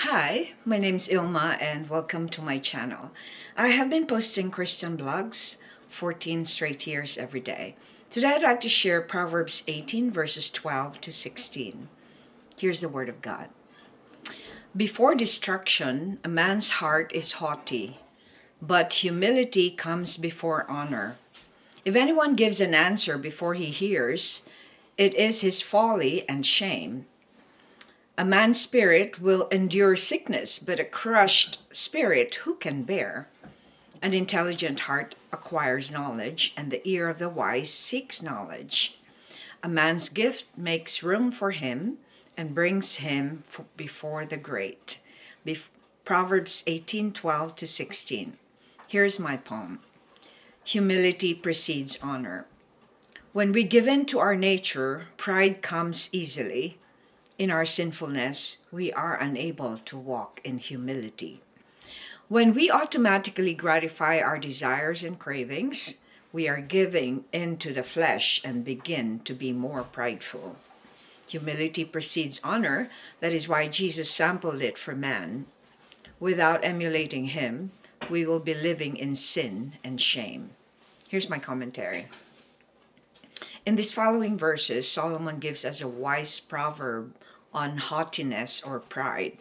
Hi, my name's Ilma and welcome to my channel. I have been posting Christian blogs 14 straight years every day. Today I'd like to share Proverbs 18 verses 12 to 16. Here's the word of God. Before destruction, a man's heart is haughty, but humility comes before honor. If anyone gives an answer before he hears, it is his folly and shame. A man's spirit will endure sickness, but a crushed spirit who can bear? An intelligent heart acquires knowledge, and the ear of the wise seeks knowledge. A man's gift makes room for him and brings him before the great. Proverbs 18:12 to 16. Here's my poem. Humility precedes honor. When we give in to our nature, pride comes easily. In our sinfulness, we are unable to walk in humility. When we automatically gratify our desires and cravings, we are giving into the flesh and begin to be more prideful. Humility precedes honor. That is why Jesus sampled it for man. Without emulating him, we will be living in sin and shame. Here's my commentary. In these following verses, Solomon gives us a wise proverb on haughtiness or pride.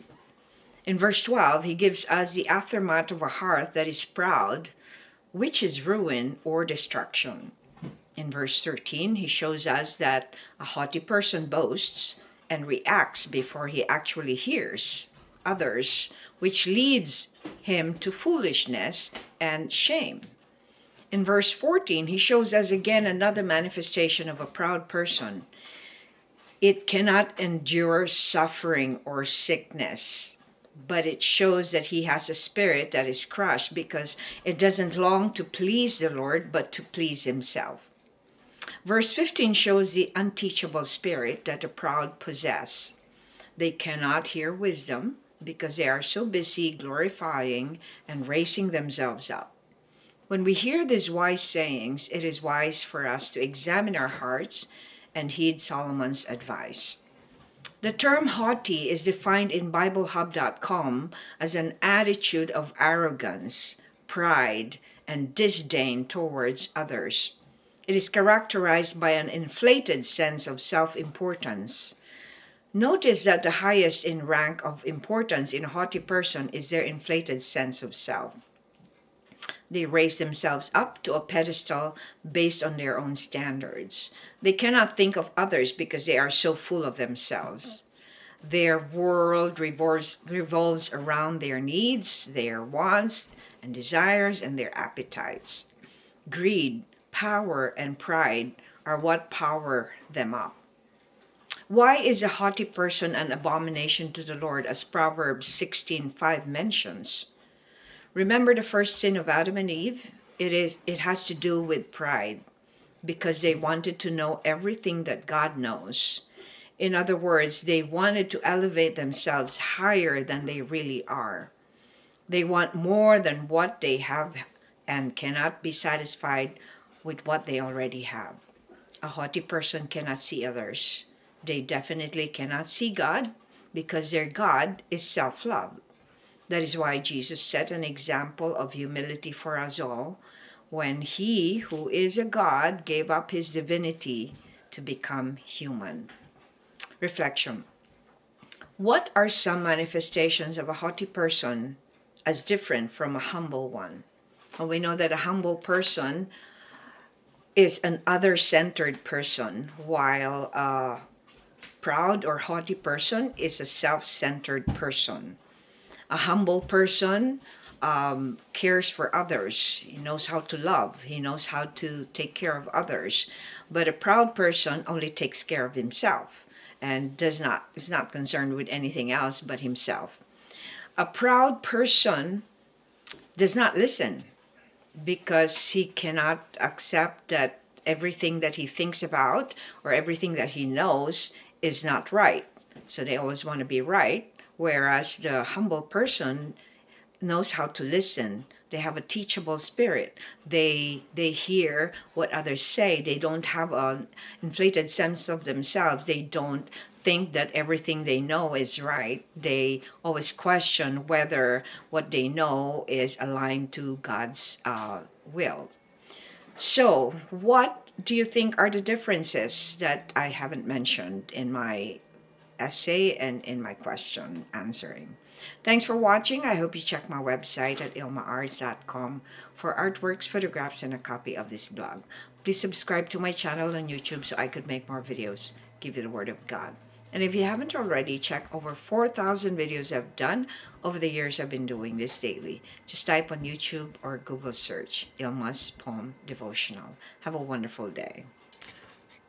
In verse 12, he gives us the aftermath of a heart that is proud, which is ruin or destruction. In verse 13, he shows us that a haughty person boasts and reacts before he actually hears others, which leads him to foolishness and shame. In verse 14, he shows us again another manifestation of a proud person. It cannot endure suffering or sickness, but it shows that he has a spirit that is crushed because it doesn't long to please the Lord, but to please himself. Verse 15 shows the unteachable spirit that the proud possess. They cannot hear wisdom because they are so busy glorifying and raising themselves up. When we hear these wise sayings, it is wise for us to examine our hearts and heed Solomon's advice. The term haughty is defined in BibleHub.com as an attitude of arrogance, pride, and disdain towards others. It is characterized by an inflated sense of self-importance. Notice that the highest in rank of importance in a haughty person is their inflated sense of self. They raise themselves up to a pedestal based on their own standards. They cannot think of others because they are so full of themselves. Their world revolves around their needs, their wants and desires, and their appetites. Greed, power, and pride are what power them up. Why is a haughty person an abomination to the Lord, as Proverbs 16:5 mentions? Remember the first sin of Adam and Eve? It has to do with pride, because they wanted to know everything that God knows. In other words, they wanted to elevate themselves higher than they really are. They want more than what they have and cannot be satisfied with what they already have. A haughty person cannot see others. They definitely cannot see God because their God is self-love. That is why Jesus set an example of humility for us all when he, who is a God, gave up his divinity to become human. Reflection. What are some manifestations of a haughty person as different from a humble one? Well, we know that a humble person is an other-centered person, while a proud or haughty person is a self-centered person. A humble person cares for others. He knows how to love. He knows how to take care of others. But a proud person only takes care of himself and is not concerned with anything else but himself. A proud person does not listen because he cannot accept that everything that he thinks about or everything that he knows is not right. So they always want to be right. Whereas the humble person knows how to listen, They have a teachable spirit. They hear what others say. They don't have an inflated sense of themselves. They don't think that everything they know is right. They always question whether what they know is aligned to God's will. So, what do you think are the differences that I haven't mentioned in my essay and in my question answering? Thanks for watching. I hope you check my website at ILMA'S.com for artworks, photographs, and a copy of this blog. Please subscribe to my channel on YouTube so I could make more videos, give you the Word of God. And if you haven't already, check over 4,000 videos I've done over the years I've been doing this daily. Just type on YouTube or Google search ILMA'S Poem Devotional. Have a wonderful day.